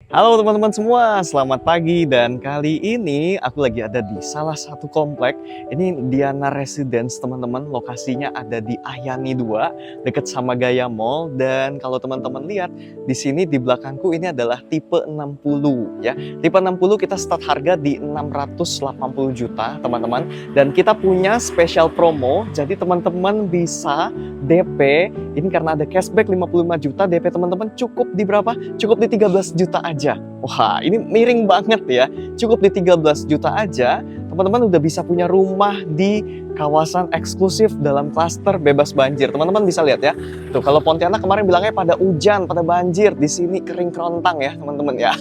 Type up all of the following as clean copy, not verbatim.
Halo teman-teman semua, selamat pagi dan kali ini aku lagi ada di salah satu komplek. Ini Diana Residence teman-teman, lokasinya ada di Ayani 2 dekat sama Gaya Mall dan kalau teman-teman lihat di sini di belakangku ini adalah tipe 60 ya. Tipe 60 kita start harga di 680 juta teman-teman dan kita punya special promo jadi teman-teman bisa DP ini karena ada cashback 55 juta DP teman-teman cukup di berapa? Cukup di 13 juta aja. Wah, ini miring banget ya. Cukup di 13 juta aja, teman-teman udah bisa punya rumah di kawasan eksklusif dalam klaster bebas banjir. Teman-teman bisa lihat ya. Tuh, kalau Pontianak kemarin bilangnya pada hujan, pada banjir, di sini kering kerontang ya, teman-teman ya.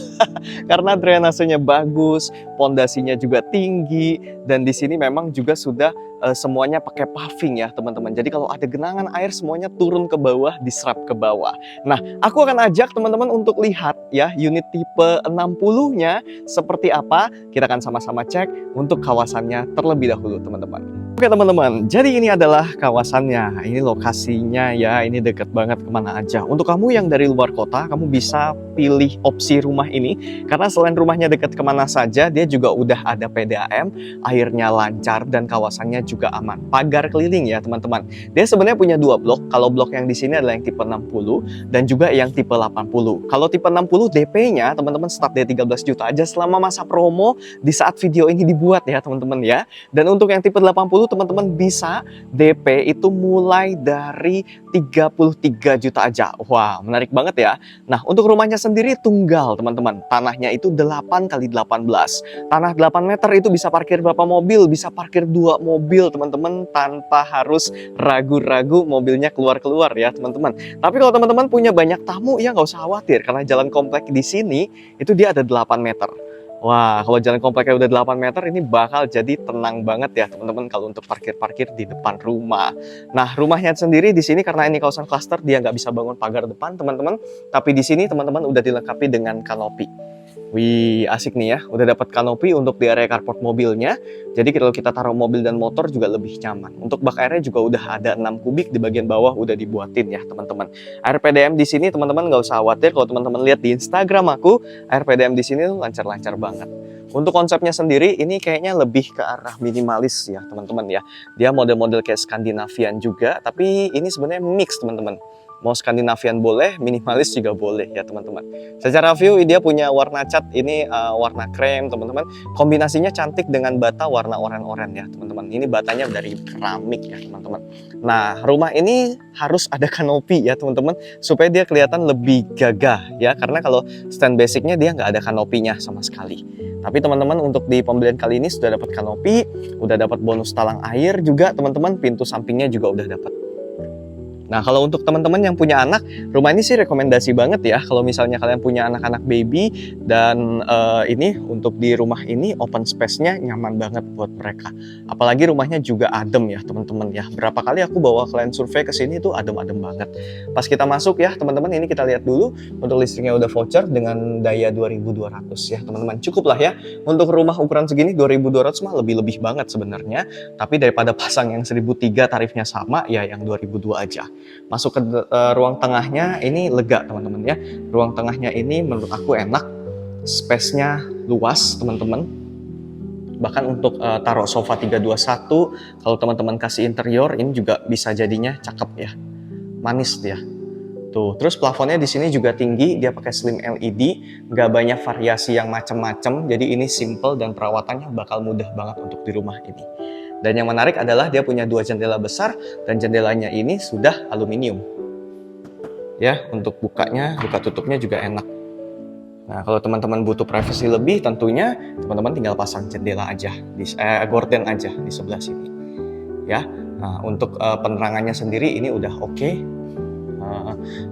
Karena drainasenya bagus, pondasinya juga tinggi, dan di sini memang juga sudah semuanya pakai paving ya, teman-teman. Jadi kalau ada genangan air semuanya turun ke bawah, diserap ke bawah. Nah, aku akan ajak teman-teman untuk lihat ya unit tipe 60-nya seperti apa. Kita akan sama-sama cek untuk kawasannya terlebih dahulu, teman-teman. Oke teman-teman, jadi ini adalah kawasannya. Ini lokasinya ya, ini deket banget kemana aja. Untuk kamu yang dari luar kota, kamu bisa pilih opsi rumah ini. Karena selain rumahnya dekat kemana saja, dia juga udah ada PDAM, airnya lancar, dan kawasannya juga aman. Pagar keliling ya teman-teman. Dia sebenarnya punya dua blok. Kalau blok yang di sini adalah yang tipe 60, dan juga yang tipe 80. Kalau tipe 60 DP-nya, teman-teman start dari 13 juta aja selama masa promo di saat video ini dibuat ya teman-teman ya. Dan untuk yang tipe 80 teman-teman bisa DP itu mulai dari 33 juta aja. Wah, menarik banget ya. Nah, untuk rumahnya sendiri tunggal, teman-teman. Tanahnya itu 8 kali 18. Tanah 8 meter itu bisa parkir berapa mobil? Bisa parkir 2 mobil, teman-teman, tanpa harus ragu-ragu mobilnya keluar-keluar ya, teman-teman. Tapi kalau teman-teman punya banyak tamu, ya nggak usah khawatir. Karena jalan komplek di sini, itu dia ada 8 meter. Wah, kalau jalan kompleknya udah 8 meter, ini bakal jadi tenang banget ya teman-teman kalau untuk parkir-parkir di depan rumah. Nah, rumahnya sendiri di sini karena ini kawasan klaster, dia nggak bisa bangun pagar depan teman-teman. Tapi di sini teman-teman udah dilengkapi dengan kanopi. Wih, asik nih ya. Udah dapat kanopi untuk di area carport mobilnya. Jadi kalau kita taruh mobil dan motor juga lebih nyaman. Untuk bak airnya juga udah ada 6 kubik di bagian bawah udah dibuatin ya teman-teman. Air PDM di sini teman-teman nggak usah khawatir. Kalau teman-teman lihat di Instagram aku, air PDM di sini tuh lancar-lancar banget. Untuk konsepnya sendiri ini kayaknya lebih ke arah minimalis ya teman-teman ya. Dia model-model kayak Skandinavian juga, tapi ini sebenarnya mix teman-teman. Mau Skandinavian boleh, minimalis juga boleh ya teman-teman. Secara view dia punya warna cat ini warna krem teman-teman. Kombinasinya cantik dengan bata warna oranye-oranye ya teman-teman. Ini batanya dari keramik ya teman-teman. Nah, rumah ini harus ada kanopi ya teman-teman supaya dia kelihatan lebih gagah ya. Karena kalau stand basicnya dia nggak ada kanopinya sama sekali. Tapi teman-teman untuk di pembelian kali ini sudah dapat kanopi, udah dapat bonus talang air juga teman-teman. Pintu sampingnya juga udah dapat. Nah, kalau untuk teman-teman yang punya anak, rumah ini sih rekomendasi banget ya. Kalau misalnya kalian punya anak-anak baby dan ini untuk di rumah ini open space-nya nyaman banget buat mereka. Apalagi rumahnya juga adem ya teman-teman ya. Berapa kali aku bawa kalian survei ke sini tuh adem-adem banget. Pas kita masuk ya teman-teman, ini kita lihat dulu untuk listriknya udah voucher dengan daya 2200 ya teman-teman. Cukup lah ya. Untuk rumah ukuran segini 2200 mah lebih-lebih banget sebenarnya. Tapi daripada pasang yang 1003 tarifnya sama ya yang 2002 aja. Masuk ke ruang tengahnya ini lega teman-teman ya. Ruang tengahnya ini menurut aku enak, space-nya luas teman-teman. Bahkan untuk taruh sofa 321 kalau teman-teman kasih interior ini juga bisa jadinya cakep ya, manis dia. Tuh, terus plafonnya di sini juga tinggi, dia pakai slim LED, nggak banyak variasi yang macam-macam, jadi ini simple dan perawatannya bakal mudah banget untuk di rumah ini. Dan yang menarik adalah dia punya 2 jendela besar dan jendelanya ini sudah aluminium. Ya, untuk bukanya, buka tutupnya juga enak. Nah, kalau teman-teman butuh privasi lebih, tentunya teman-teman tinggal pasang jendela aja, gorden aja di sebelah sini. Ya, nah untuk penerangannya sendiri ini udah oke.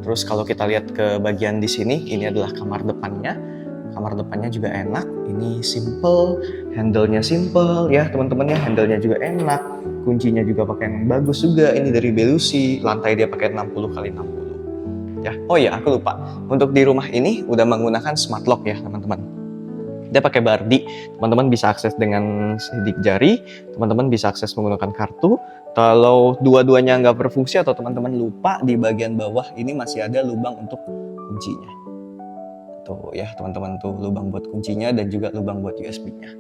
Terus kalau kita lihat ke bagian di sini, ini adalah kamar depannya. Kamar depannya juga enak, ini simple, handle-nya simple ya teman-teman ya, handle-nya juga enak, kuncinya juga pakai yang bagus juga, ini dari Belusi, lantai dia pakai 60 kali 60 ya. Oh iya, aku lupa, untuk di rumah ini udah menggunakan smart lock ya teman-teman. Dia pakai bardi, teman-teman bisa akses dengan sidik jari, teman-teman bisa akses menggunakan kartu. Kalau dua-duanya nggak berfungsi atau teman-teman lupa, di bagian bawah ini masih ada lubang untuk kuncinya. Tuh ya teman-teman, tuh lubang buat kuncinya dan juga lubang buat USB-nya.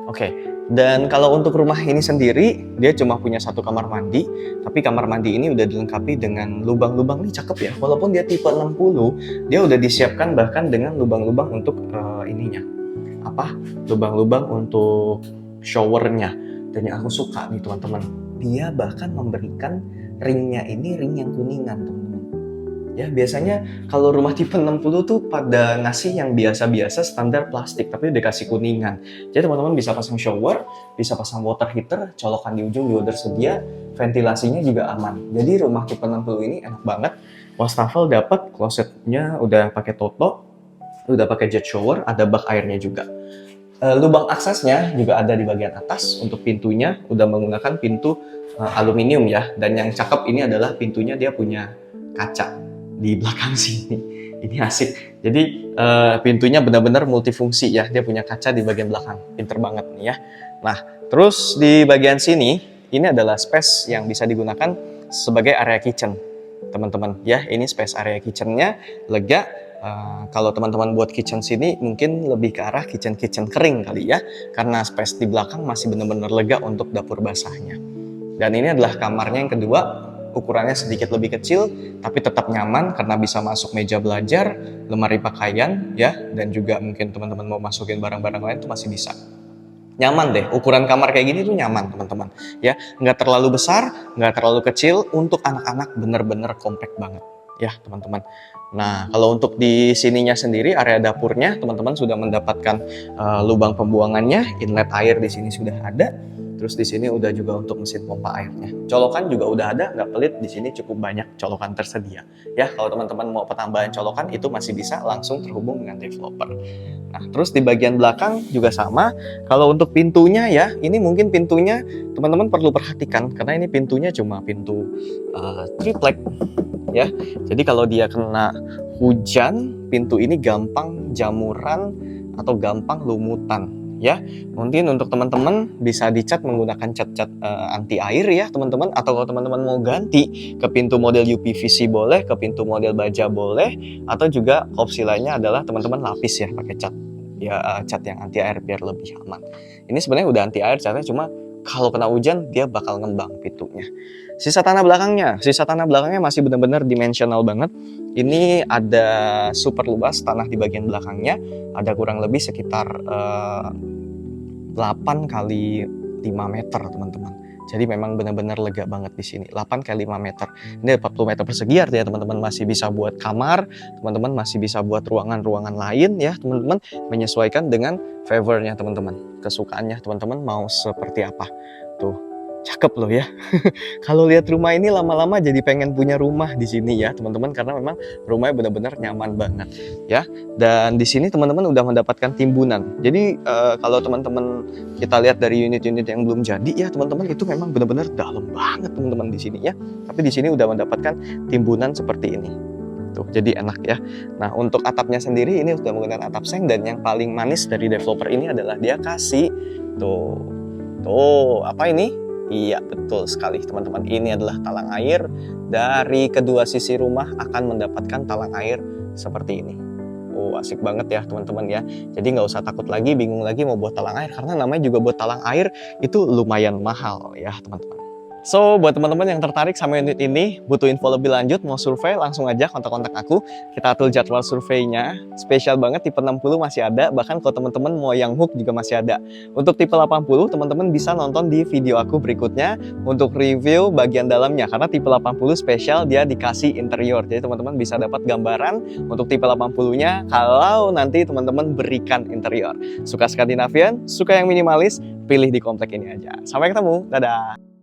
Oke, dan kalau untuk rumah ini sendiri, dia cuma punya satu kamar mandi, tapi kamar mandi ini udah dilengkapi dengan lubang-lubang nih, cakep ya. Walaupun dia tipe 60, dia udah disiapkan bahkan dengan lubang-lubang untuk ininya. Apa? Lubang-lubang untuk showernya. Dan yang aku suka nih teman-teman, dia bahkan memberikan ringnya ini ring yang kuningan teman-teman. Ya, biasanya kalau rumah tipe 60 tuh pada ngasih yang biasa-biasa standar plastik, tapi udah kasih kuningan. Jadi teman-teman bisa pasang shower, bisa pasang water heater, colokan di ujung juga tersedia, ventilasinya juga aman. Jadi rumah tipe 60 ini enak banget. Wastafel dapat, klosetnya udah pakai toto, udah pakai jet shower, ada bak airnya juga. Lubang aksesnya juga ada di bagian atas. Untuk pintunya udah menggunakan pintu aluminium ya. Dan yang cakep ini adalah pintunya dia punya kaca di belakang sini. Ini asik. Jadi pintunya benar-benar multifungsi ya. Dia punya kaca di bagian belakang. Pinter banget nih ya. Nah, terus di bagian sini ini adalah space yang bisa digunakan sebagai area kitchen, teman-teman. Ya, ini space area kitchennya lega. Kalau teman-teman buat kitchen sini mungkin lebih ke arah kitchen kering kali ya. Karena space di belakang masih benar-benar lega untuk dapur basahnya. Dan ini adalah kamarnya yang kedua. Ukurannya sedikit lebih kecil, tapi tetap nyaman karena bisa masuk meja belajar, lemari pakaian, ya, dan juga mungkin teman-teman mau masukin barang-barang lain itu masih bisa. Nyaman deh, ukuran kamar kayak gini tuh nyaman teman-teman. Ya, nggak terlalu besar, nggak terlalu kecil, untuk anak-anak bener-bener kompak banget. Ya teman-teman. Nah, kalau untuk di sininya sendiri, area dapurnya, teman-teman sudah mendapatkan lubang pembuangannya, inlet air di sini sudah ada. Terus di sini udah juga untuk mesin pompa airnya. Colokan juga udah ada, nggak pelit. Di sini cukup banyak colokan tersedia. Ya, kalau teman-teman mau penambahan colokan itu masih bisa langsung terhubung dengan developer. Nah, terus di bagian belakang juga sama. Kalau untuk pintunya ya, ini mungkin pintunya teman-teman perlu perhatikan karena ini pintunya cuma pintu triplek. Ya, jadi kalau dia kena hujan, pintu ini gampang jamuran atau gampang lumutan. Ya, mungkin untuk teman-teman bisa dicat menggunakan cat-cat anti air ya teman-teman, atau kalau teman-teman mau ganti ke pintu model UPVC boleh, ke pintu model baja boleh, atau juga opsi lainnya adalah teman-teman lapis ya pakai cat ya, cat yang anti air biar lebih aman. Ini sebenarnya udah anti air catnya, cuma kalau kena hujan dia bakal ngembang pintunya. Sisa tanah belakangnya masih benar-benar dimensional banget. Ini ada super luas tanah di bagian belakangnya, ada kurang lebih sekitar 8 kali 5 meter teman-teman. Jadi memang benar-benar lega banget di sini. 8 kali 5 meter. Ini 40 meter persegi, artinya teman-teman masih bisa buat kamar, teman-teman masih bisa buat ruangan-ruangan lain ya, teman-teman menyesuaikan dengan favornya teman-teman. Kesukaannya teman-teman mau seperti apa. Tuh, cakep loh ya. Kalau lihat rumah ini lama-lama jadi pengen punya rumah di sini ya teman-teman, karena memang rumahnya benar-benar nyaman banget ya. Dan di sini teman-teman udah mendapatkan timbunan. Jadi kalau teman-teman kita lihat dari unit-unit yang belum jadi ya teman-teman, itu memang benar-benar dalam banget teman-teman di sini ya. Tapi di sini udah mendapatkan timbunan seperti ini. Tuh, jadi enak ya. Nah, untuk atapnya sendiri ini sudah menggunakan atap seng, dan yang paling manis dari developer ini adalah dia kasih tuh apa ini? Iya, betul sekali teman-teman. Ini adalah talang air. Dari kedua sisi rumah akan mendapatkan talang air seperti ini. Asik banget ya teman-teman ya. Jadi nggak usah takut lagi, bingung lagi mau buat talang air, karena namanya juga buat talang air itu lumayan mahal ya teman-teman. So, buat teman-teman yang tertarik sama unit ini, butuh info lebih lanjut, mau survei, langsung aja kontak-kontak aku. Kita atur jadwal surveinya. Spesial banget, tipe 60 masih ada, bahkan kalau teman-teman mau yang hook juga masih ada. Untuk tipe 80, teman-teman bisa nonton di video aku berikutnya untuk review bagian dalamnya. Karena tipe 80 spesial, dia dikasih interior. Jadi teman-teman bisa dapat gambaran untuk tipe 80-nya kalau nanti teman-teman berikan interior. Suka Skandinavian, suka yang minimalis, pilih di komplek ini aja. Sampai ketemu, dadah!